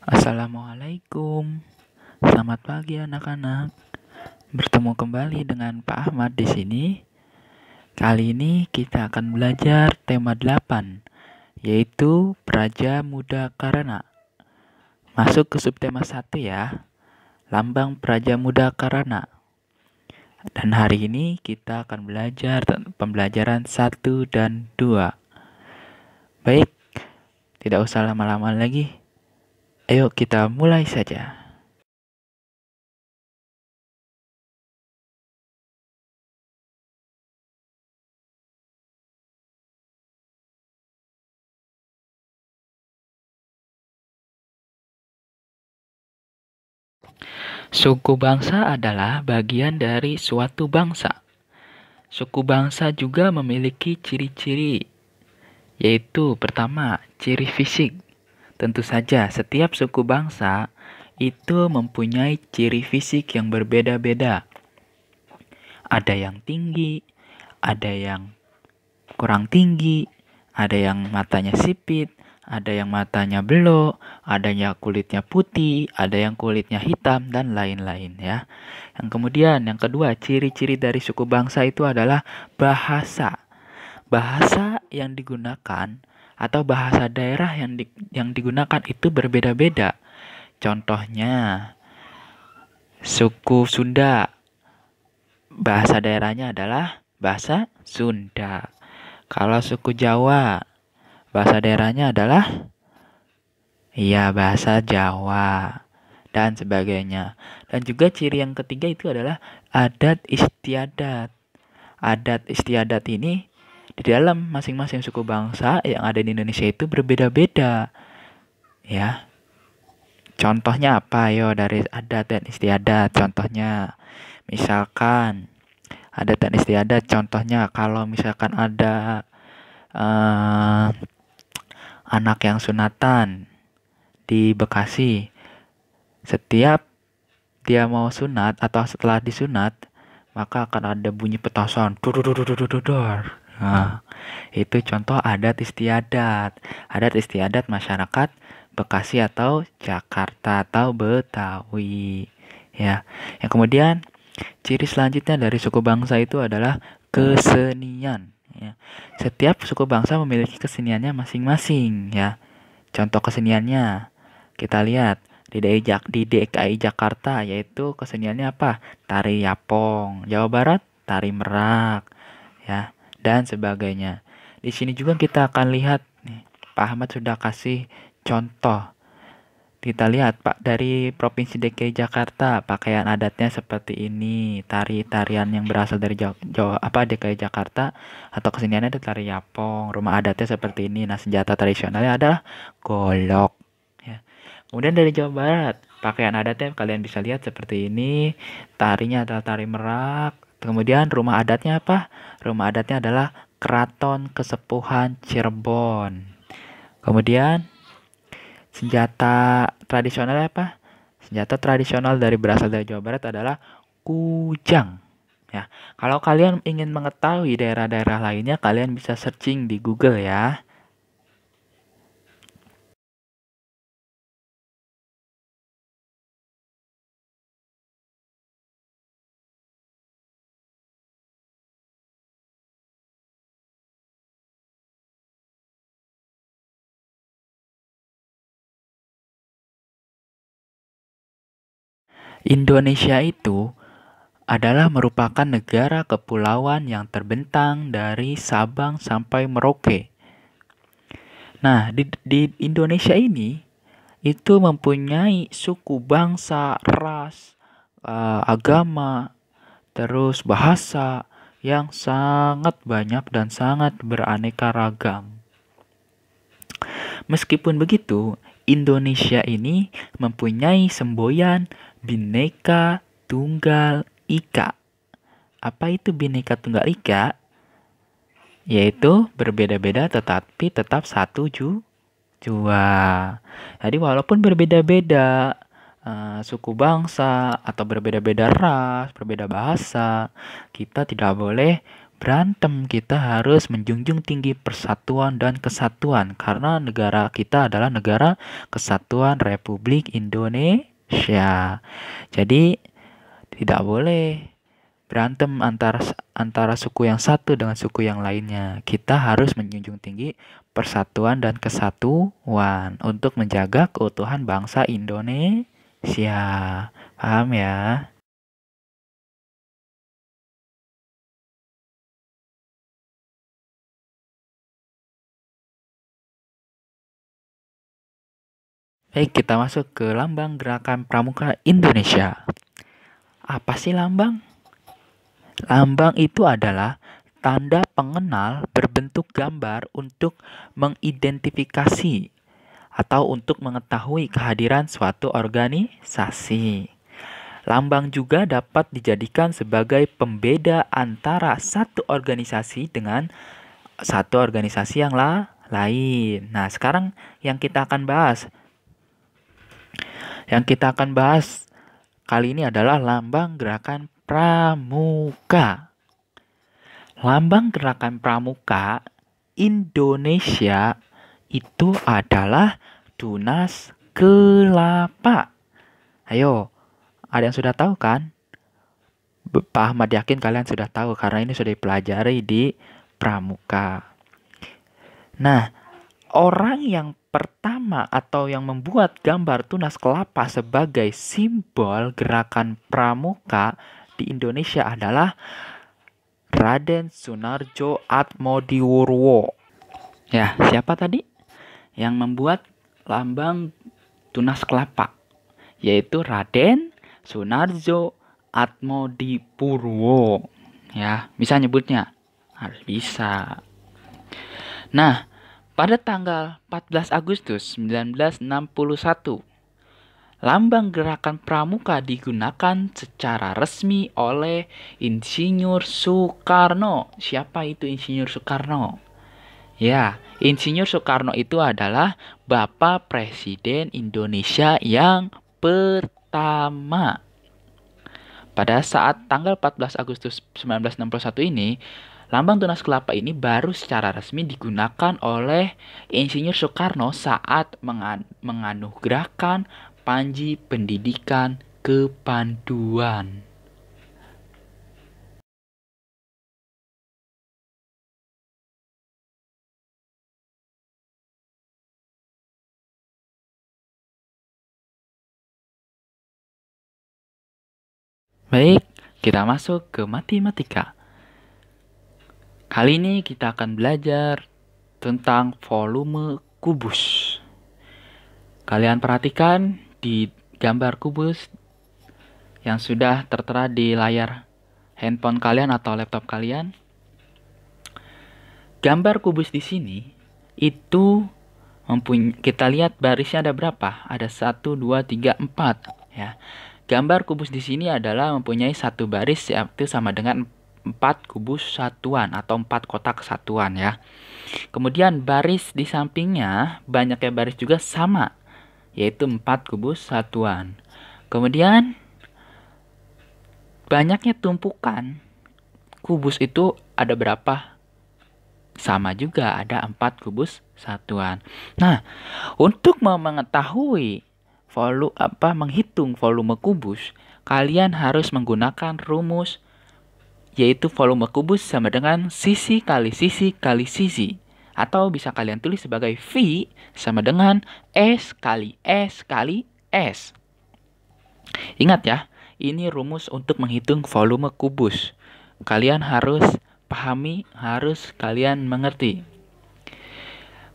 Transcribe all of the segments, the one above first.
Assalamualaikum. Selamat pagi anak-anak. Bertemu kembali dengan Pak Ahmad di sini. Kali ini kita akan belajar tema 8, yaitu Praja Muda Karana. Masuk ke subtema 1 ya. Lambang Praja Muda Karana. Dan hari ini kita akan belajar pembelajaran 1 dan 2. Baik, tidak usah lama-lama lagi. Ayo kita mulai saja. Suku bangsa adalah bagian dari suatu bangsa. Suku bangsa juga memiliki ciri-ciri, yaitu pertama, ciri fisik. Tentu saja, setiap suku bangsa itu mempunyai ciri fisik yang berbeda-beda. Ada yang tinggi, ada yang kurang tinggi, ada yang matanya sipit, ada yang matanya belok, ada yang kulitnya putih, ada yang kulitnya hitam, dan lain-lain ya. Yang kedua, ciri-ciri dari suku bangsa itu adalah bahasa. Bahasa yang digunakan atau bahasa daerah yang digunakan itu berbeda-beda. Contohnya, suku Sunda, bahasa daerahnya adalah bahasa Sunda. Kalau suku Jawa, bahasa daerahnya adalah bahasa Jawa dan sebagainya. Dan juga ciri yang ketiga itu adalah adat istiadat. Adat istiadat ini di dalam masing-masing suku bangsa yang ada di Indonesia itu berbeda-beda. Ya. Contohnya apa yo dari adat dan istiadat? Contohnya misalkan adat dan istiadat, contohnya kalau misalkan ada anak yang sunatan di Bekasi, setiap dia mau sunat atau setelah disunat, maka akan ada bunyi petasan. Nah, itu contoh adat istiadat. Adat istiadat masyarakat Bekasi atau Jakarta atau Betawi. Ya. Yang kemudian ciri selanjutnya dari suku bangsa itu adalah kesenian. Ya. Setiap suku bangsa memiliki keseniannya masing-masing. Ya. Contoh keseniannya kita lihat di DKI Jakarta, yaitu keseniannya apa? Tari Yapong. Jawa Barat, tari Merak, ya, dan sebagainya. Di sini juga kita akan lihat nih, Pak Ahmad sudah kasih contoh. Kita lihat Pak, dari Provinsi DKI Jakarta, pakaian adatnya seperti ini, tarian yang berasal dari DKI Jakarta atau keseniannya ada tari Yapong, rumah adatnya seperti ini. Nah, senjata tradisionalnya adalah golok. Ya. Kemudian dari Jawa Barat, pakaian adatnya kalian bisa lihat seperti ini, tarinya adalah tari Merak. Kemudian rumah adatnya apa? Rumah adatnya adalah Keraton Kesepuhan Cirebon. Kemudian senjata tradisional apa? Senjata tradisional berasal dari Jawa Barat adalah kujang. Ya, kalau kalian ingin mengetahui daerah-daerah lainnya, kalian bisa searching di Google ya. Indonesia itu adalah merupakan negara kepulauan yang terbentang dari Sabang sampai Merauke. Nah, di Indonesia ini itu mempunyai suku bangsa, ras, agama, terus bahasa yang sangat banyak dan sangat beraneka ragam. Meskipun begitu, Indonesia ini mempunyai semboyan Bhinneka Tunggal Ika. Apa itu Bhinneka Tunggal Ika? Yaitu berbeda-beda tetapi tetap satu jua. Jadi walaupun berbeda-beda suku bangsa atau berbeda-beda ras, berbeda bahasa, kita tidak boleh berantem. Kita harus menjunjung tinggi persatuan dan kesatuan karena negara kita adalah negara kesatuan Republik Indonesia. Jadi tidak boleh berantem antara suku yang satu dengan suku yang lainnya. Kita harus menjunjung tinggi persatuan dan kesatuan untuk menjaga keutuhan bangsa Indonesia. Paham ya? Baik, kita masuk ke lambang Gerakan Pramuka Indonesia. Apa sih lambang? Lambang itu adalah tanda pengenal berbentuk gambar untuk mengidentifikasi atau untuk mengetahui kehadiran suatu organisasi. Lambang juga dapat dijadikan sebagai pembeda antara satu organisasi dengan satu organisasi yang lain. Nah, sekarang yang kita akan bahas. Yang kita akan bahas kali ini adalah lambang Gerakan Pramuka. Lambang Gerakan Pramuka Indonesia itu adalah tunas kelapa. Ayo, ada yang sudah tahu kan? Pak Ahmad yakin kalian sudah tahu karena ini sudah dipelajari di Pramuka. Nah, orang yang pertama atau yang membuat gambar tunas kelapa sebagai simbol Gerakan Pramuka di Indonesia adalah Raden Sunarjo Atmodiwurwo. Ya, siapa tadi? Yang membuat lambang tunas kelapa, yaitu Raden Sunarjo Atmodiwurwo. Ya, bisa nyebutnya? Harus bisa. Nah, pada tanggal 14 Agustus 1961, lambang Gerakan Pramuka digunakan secara resmi oleh Insinyur Soekarno. Siapa itu Insinyur Soekarno? Ya, Insinyur Soekarno itu adalah Bapak Presiden Indonesia yang pertama. Pada saat tanggal 14 Agustus 1961 ini, lambang tunas kelapa ini baru secara resmi digunakan oleh Insinyur Soekarno saat menganugerahkan Panji Pendidikan Kepanduan. Baik, kita masuk ke matematika. Kali ini kita akan belajar tentang volume kubus. Kalian perhatikan di gambar kubus yang sudah tertera di layar handphone kalian atau laptop kalian. Gambar kubus di sini itu kita lihat barisnya ada berapa? Ada 1, 2, 3, 4 ya. Gambar kubus di sini adalah mempunyai satu baris yaitu sama dengan 4 kubus satuan atau 4 kotak satuan ya. Kemudian baris di sampingnya banyaknya baris juga sama yaitu 4 kubus satuan. Kemudian banyaknya tumpukan kubus itu ada berapa? Sama juga ada 4 kubus satuan. Nah, untuk mengetahui menghitung volume kubus, kalian harus menggunakan rumus yaitu volume kubus sama dengan sisi kali sisi kali sisi. Atau bisa kalian tulis sebagai V sama dengan S kali S kali S. Ingat ya, ini rumus untuk menghitung volume kubus. Kalian harus pahami, harus kalian mengerti.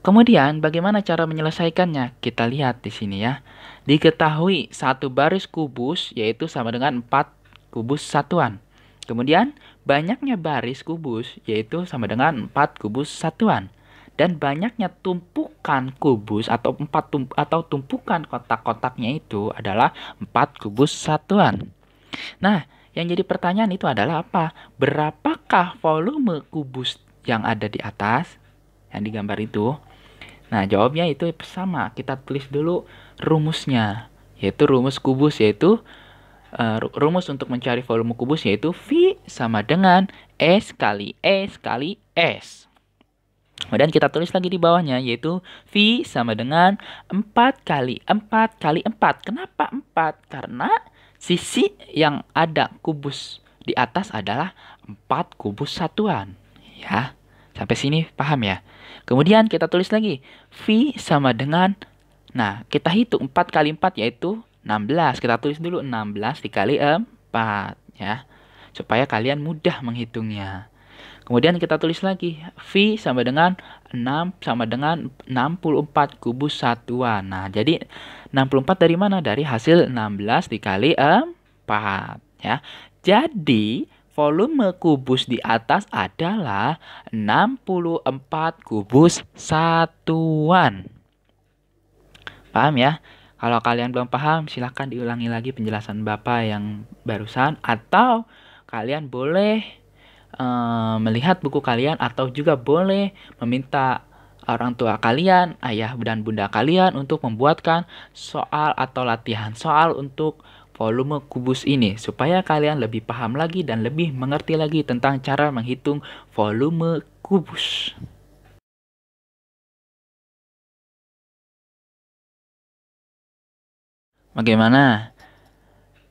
Kemudian bagaimana cara menyelesaikannya? Kita lihat di sini ya. Diketahui satu baris kubus yaitu sama dengan 4 kubus satuan. Kemudian banyaknya baris kubus yaitu sama dengan 4 kubus satuan. Dan banyaknya tumpukan kubus atau tumpukan kotak-kotaknya itu adalah 4 kubus satuan. Nah, yang jadi pertanyaan itu adalah apa? Berapakah volume kubus yang ada di atas yang digambar itu? Nah, jawabnya itu sama. Kita tulis dulu rumusnya, yaitu rumus kubus, yaitu rumus untuk mencari volume kubus yaitu V sama dengan S kali S kali S. Kemudian kita tulis lagi di bawahnya, yaitu V sama dengan 4 kali 4 kali 4. Kenapa 4? Karena sisi yang ada kubus di atas adalah 4 kubus satuan. Ya, sampai sini paham ya? Kemudian kita tulis lagi, V sama dengan, nah kita hitung 4 kali 4 yaitu 16. Kita tulis dulu 16 dikali 4 ya, supaya kalian mudah menghitungnya. Kemudian kita tulis lagi, V sama dengan 6 sama dengan 64 kubus satuan. Nah, jadi 64 dari mana? Dari hasil 16 dikali 4. Ya. Jadi, volume kubus di atas adalah 64 kubus satuan. Paham ya? Kalau kalian belum paham, silahkan diulangi lagi penjelasan Bapak yang barusan. Atau kalian boleh melihat buku kalian, atau juga boleh meminta orang tua kalian, ayah dan bunda kalian untuk membuatkan soal atau latihan soal untuk volume kubus ini, supaya kalian lebih paham lagi dan lebih mengerti lagi tentang cara menghitung volume kubus. Bagaimana?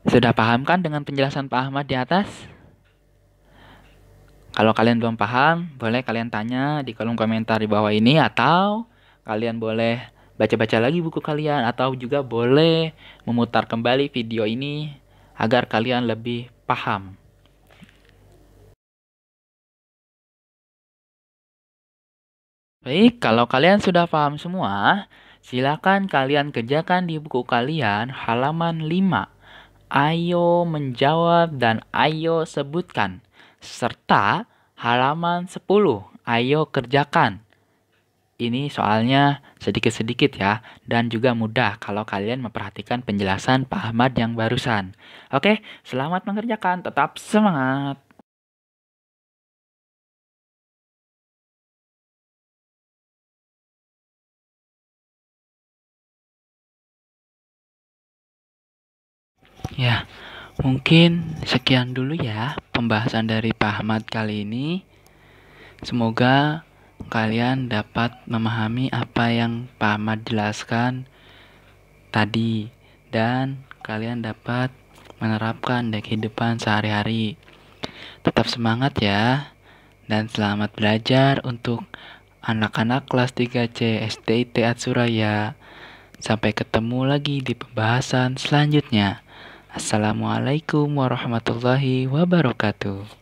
Sudah paham kan dengan penjelasan Pak Ahmad di atas? Kalau kalian belum paham, boleh kalian tanya di kolom komentar di bawah ini, atau kalian boleh baca-baca lagi buku kalian, atau juga boleh memutar kembali video ini agar kalian lebih paham. Baik, kalau kalian sudah paham semua, silakan kalian kerjakan di buku kalian halaman 5. Ayo menjawab dan ayo sebutkan. Serta halaman 10. Ayo kerjakan. Ini soalnya sedikit-sedikit ya, dan juga mudah kalau kalian memperhatikan penjelasan Pak Ahmad yang barusan. Oke, selamat mengerjakan, tetap semangat. Ya, mungkin sekian dulu ya pembahasan dari Pak Ahmad kali ini. Semoga kalian dapat memahami apa yang Pak Ahmad jelaskan tadi, dan kalian dapat menerapkan di kehidupan sehari-hari. Tetap semangat ya, dan selamat belajar untuk anak-anak kelas 3C SDIT Suraya. Sampai ketemu lagi di pembahasan selanjutnya. Assalamualaikum warahmatullahi wabarakatuh.